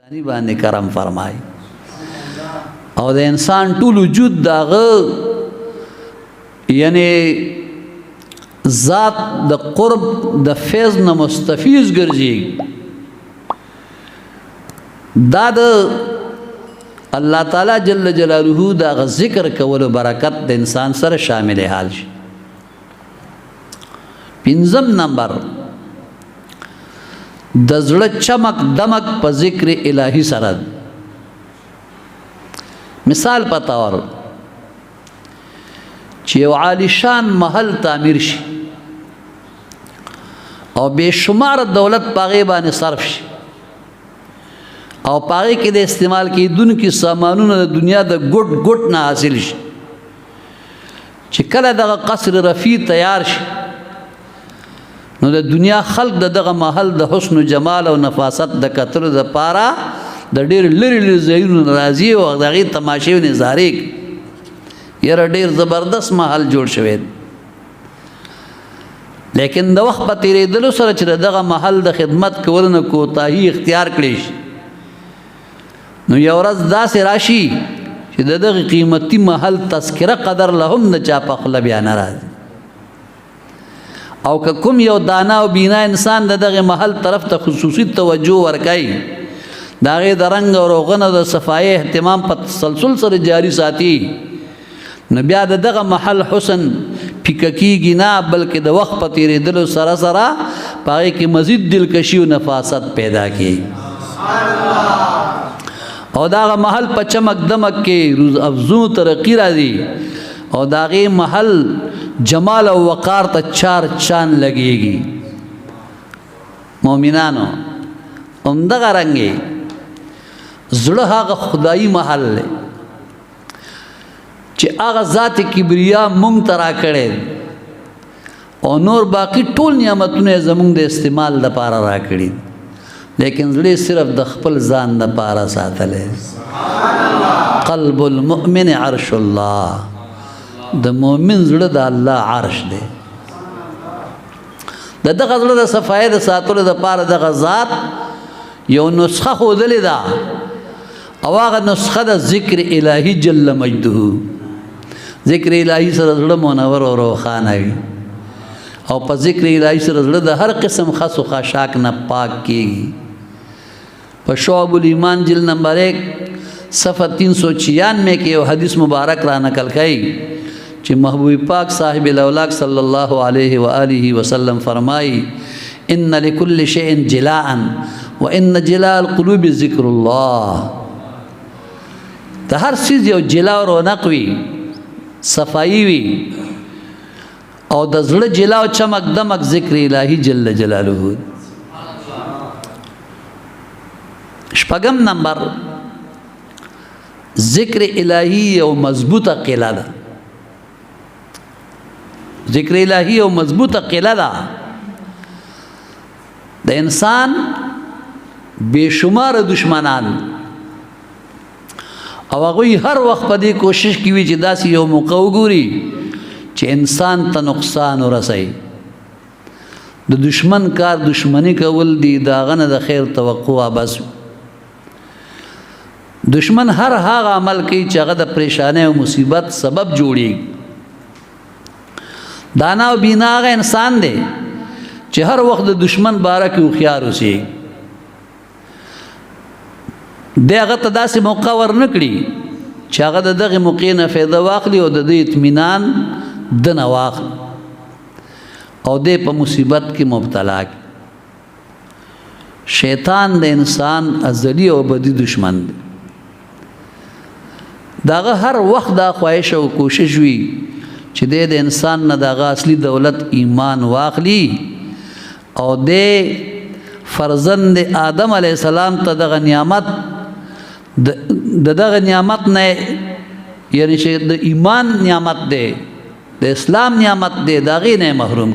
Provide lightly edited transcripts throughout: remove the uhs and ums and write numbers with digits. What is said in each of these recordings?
انسانی باندې کرم فرمای او د انسان ټول وجود داغه یعنی ذات د قرب د فیض نه مستفیض ګرځي دا د الله تعالی جل جلاله دا ذکر کول برکت د انسان سره شامل حال شي. پنځم نمبر د زړه چمک دمک په ذکر الهی سره. مثال پتاور چې یو عالیشان محل تعمیر شي او بشمار دولت پاغه باندې صرف شي او پاغه کې د استعمال کیدونکو سامانونو د دنیا د ګټ ګټ نه حاصل شي چې کله دغه قصر رفیع تیار شي نو د دنیا خلق دغه محل د حسن و جمال او نفاست د کتر د پارا د ډیر لری زینو راضی او دغه تماشې و نظاره یره ډیر زبردست محل جوړ شوی لیکن د وخت په تیریدلو سره چې دغه محل د خدمت کول نه کوتاهی اختیار کړي نو یو ورځ داسې راشي چې دغه قیمتي محل تذکره قدر لهم نه چا په خپل بیان راځي او که کوم یو دانا او بینا انسان دغه محل طرف ته خصوصي توجه ورکړي داغه د رنگ او روغن او د صفای اهتمام په تسلسل سره جاری ساتي نو بیا دغه محل حسن پککیږي نه بلکې د وخت په تیریدلو سره سره پای کې مزید دلکشي او نفاست پیدا کی او داغه محل په چمک دمک کې روز افزو ترقی راځي او داغه محل جمال او وقار ته چار چاند لګيږي. مؤمنانو همدغه رنګي زړه هغه خدایي محل دی چې هغه ذات کبریا مونږ ترا کړي او نور باقی ټول نعمتونه زمونږ د استعمال لپاره را کړي لیکن زړه صرف د خپل ځان لپاره ساتل. قلب المؤمن عرش الله د مؤمن زړه د الله عرش دی. دغه زړه د صفای د ساتلو د پاره د ذات یو نسخه خودلې ده او هغه نسخه د ذکر الهی جل مجده. ذکر الهی سره زړه منور او روخانه وي او په ذکر الهی سره زړه د هر قسم خس او خاشاک نه پاک کیږي. په شعب الایمان جلد نمبر 1 صفحه 396 کې یو حدیث مبارک را نقل کړي چې محبوب پاک صاحب الاولاق صلی الله علیه و آله وسلم فرمایي ان لكل شيء جلاء وان جلاء القلوب ذکر الله. د هر چیز یو جلا او رونق وي صفائی وي او د زړه جلا او چمک دمک ذکر الهی جل جلاله. شپږم نمبر ذکر الهی او مضبوطه قلعه ده. ذکر الهی او مضبوطه قلعه ده د انسان بشمار دشمنان او هغه هر وخت په دې کوشش کوي چې داسې یو موقع وګوري چې انسان ته نقصان ورسي. د دشمن کار دشمنی کول دي داغه نه د خیر توقع بس. دشمن هر هغه عمل کوي چې هغه د پریشانه او مصیبت سبب جوړي. دانا او بینا هغه انسان دی چې هر وخت د دشمن باره کې خيار اوسي دغه ته داسې موقع ورنکړي چې هغه دغه موقع نه فایده واخلي او د اطمینان د نه واخلي او د په مصیبت کې مبتلا کی. شیطان د انسان ازلی او ابدي دشمن دی. داغه هر وخت دا خواهش او کوشش وي چې د انسان نه دغه اصلي دولت ایمان واخلي او د فرزند آدم علی السلام ته دغه نعمت دغه نعمت نه یعنی چې د ایمان نعمت دی د اسلام نعمت دی دغه نه محروم.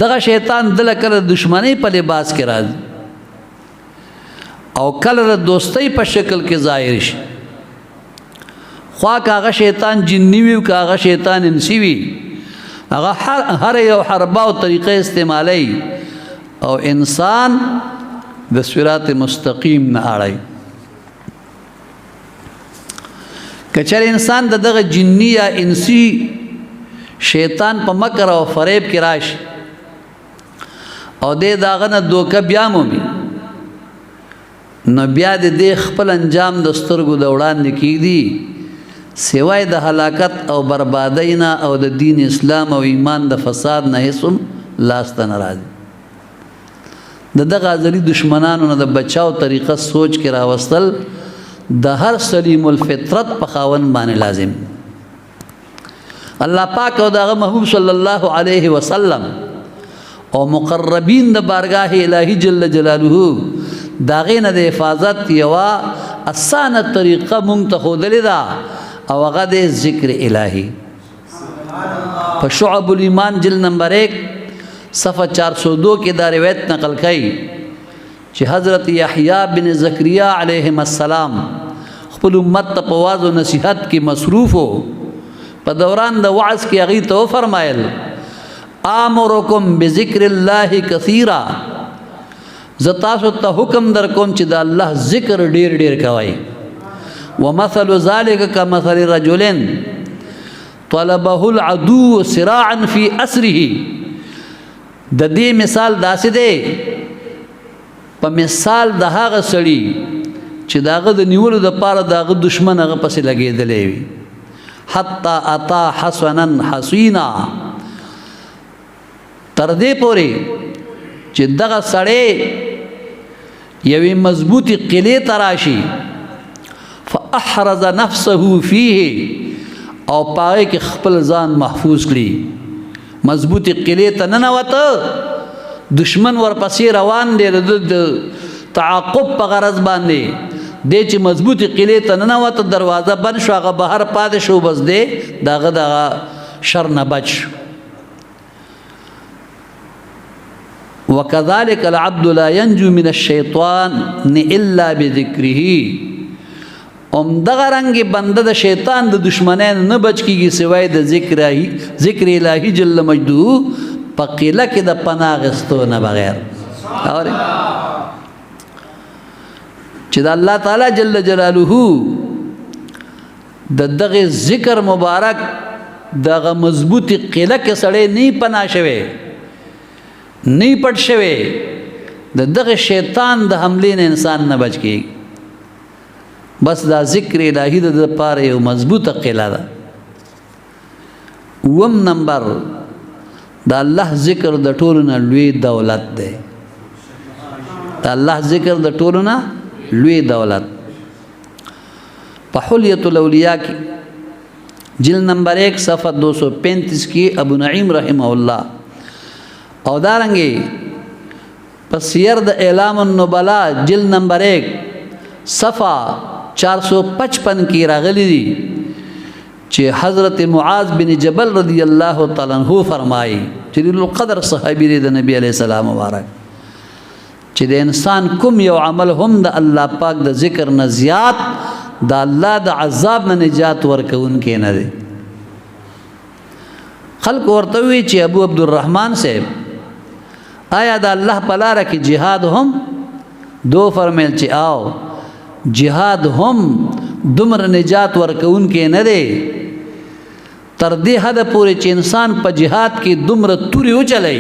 دغه شیطان دل کړه دشمنی په لباس کې راځي او کله د دوستۍ په شکل کې ظاهر شي. خوا کاغه شیطان جنی وي کاغه شیطان انسی وي هغه هر یو حربه او طریقه استعمالي او انسان د صراط مستقیم نه اړای. کچر انسان دغه جنی یا انسی شیطان په مکر او فریب کې راشي او داغه نه دوکه بیا مومي، نو بیا د خپل انجام د سترګو د وړاندې کېږي سوای د هلاکت او بربادۍ نه او د دین اسلام او ایمان د فساد نه هیڅ لاس ته نه راځي. دغه ازلي دشمنانو نه د بچاو طریقه سوچ کې راوستل د هر سلیم الفطرت په خاوند باندې لازم. الله پاک او دغه محبوب صلی الله علیه وسلم او مقربین د بارگاه الهی جل جلاله داغه نه د حفاظت یوا اسانه طریقه مونږ ته خودلې ده او هغه د ذکر الهی. په شعب الایمان جلد نمبر 1 صفحه 402 کې دا روایت نقل کړي چې حضرت یحیی بن زکریا علیهم السلام خپل امت ته په واعظ او نصیحت کې مصروف وو. په دوران د وعظ کې هغه ته فرمایل امرکم بذکر الله کثیرا، ز تاسو ته حکم در کوم چې د الله ذکر ډیر ډیر کوئ. ومثل ذلك كمثل رجل طلبه العدو سراعا في اسره. د دې مثال داسې دی په مثال د هغه سړي چې داغه د نیولو د پاره داغه دشمن هغه پسې لګېدلې وي. حتی اتا حسنا حسینا، تر دې پورې چې دغه سړی یوې مضبوطی قلعې ته راشي فاحرز نفسه فيه او پای کې خپل ځان محفوظ کړي. مضبوطی قلعې ته ننوته، دشمن ورپسې روان دی د تعاقب په غرض باندې دی چې مضبوطی قلعې ته ننوته، دروازه بند شو، هغه بهر پاتې شو، بس دی دغه شر نه بچ. وكذلك العبد لا ينجو من الشيطان الا بذكره. دغه رنګ بنده د شیطان د دشمنانو نه بچ کیږي سوای د ذکر الهی جل مجدو په قله کې د پناه غستو نه بغیر. اور چې د الله تعالی جل جلاله د دغه ذکر مبارک دغه مضبوطی قله کې سړی نه پناه شوی نه پټ شوی، دغه شیطان د حملې نه انسان نه بچ کیږي. بس دا ذکر الهی د پاره یو مضبوطه قلعه ده. وم نمبر دا الله ذکر د ټولو نه لوی دولت دی. دا الله ذکر د ټولو نه لوی دولت. په حلیۃ الاولیاء کې جلد نمبر 1 صفحه 235 کې ابو نعیم رحمه الله او دارنګي په سیر د اعلام النبلاء جلد نمبر 1 صفحه 455 کې راغلي دي چې حضرت معاذ بن جبل رضی الله تعالی عنہ فرمایي جلیل القدر صحابي دی د نبی علیہ السلام مبارک چې د انسان کوم یو عمل هم د الله پاک د ذکر نه زیات د الله د عذاب نه نجات ورکون کې نه دی. خلق ورته وی چې ابو عبد الرحمن صاحب آیا د الله په لار کې jihad هم دو فرمایل چې آو جهاد هم دمر نجات ورکون کې نه دی تر دې حد پورې چې انسان په جهاد کې دمر توري و چلای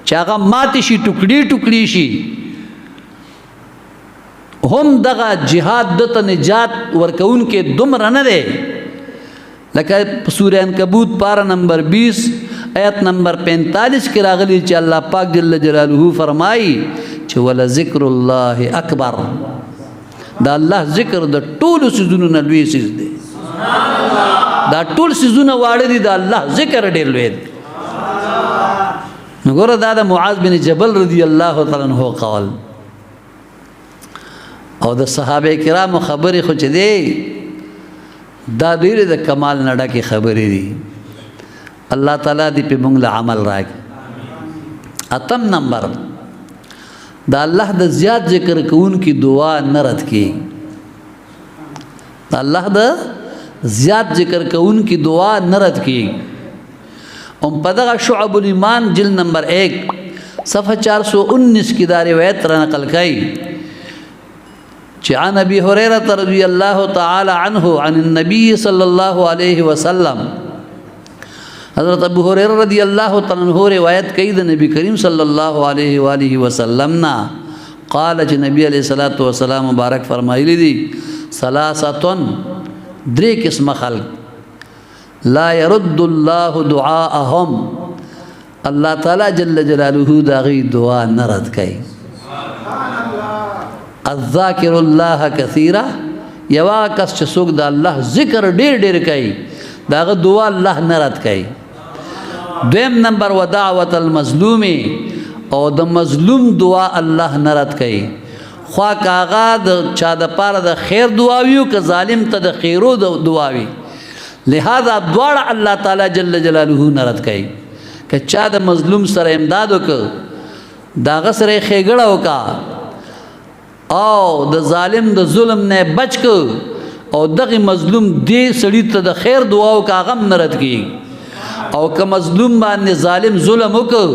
چې هغه ماتې شي ټوکړي ټوکړي شي هم دغه جهاد د نجات ورکون کې دمر نه دی. لکه سورہ عنکبوت پارہ نمبر 20 آیت نمبر 45 کې راغلی چې الله پاک جل جلاله فرمایي چې ول ذکر الله اکبر. دا الله ذکر د ټول سيزونو نه لوی سيز دی. دا ټول سيزونه واړه دي، دا الله ذکر ډېر لوی دی. نګوره دا د معاذ بن جبل رضی الله تعالی عنہ قول او د صحابه کرامو خبرې خو چې دی دا ډېر د کمال نه ډکه خبرې دي. الله تعالی دې په موږ له عمل راکړي. اتم نمبر دا الله د زیات ذکر کوون کی دعا نه رد کی. دا الله د زیات ذکر کوون کی دعا نه رد کی. په دغه شعب الایمان جلد نمبر 1 صفحہ 419 کی دا روایت را نقل کئی عن ابی ہریرہ رضی اللہ تعالی عنہ عن النبی صلی اللہ علیہ وسلم حضرت ابو ہریرہ رضی اللہ تعالی عنہ روایت کئی دا نبی کریم صلی اللہ علیہ وآلہ وسلم نا قال چی نبی علیہ السلام مبارک فرمائی لی دی ثلاثتن درے قسم خلق لا يرد اللہ دعاءہم اللہ تعالی جل جلالہ داغی دعا نرد کئی الذاکر اللہ کثیرہ یوا کس چسوک دا اللہ ذکر دیر دیر کئی داغ دعا اللہ نرد کئی دویم نمبر و دعوت المظلومی او دا مظلوم دعا اللہ نرد کئی خواہ کاغا دا چا دا پارا دا خیر دعاویو که ظالم تا دا خیرو دعاوی لہذا دوار اللہ تعالی جل جلالہ نرد کئی کہ چا دا مظلوم سر امدادو که داغ سر خیگڑاو کا او دا ظالم دا ظلم نے بچ کو او دغی مظلوم دی سڑی تا دا خیر دعاو کا غم نرد کی او که مظلوم باندې ظالم ظلم کو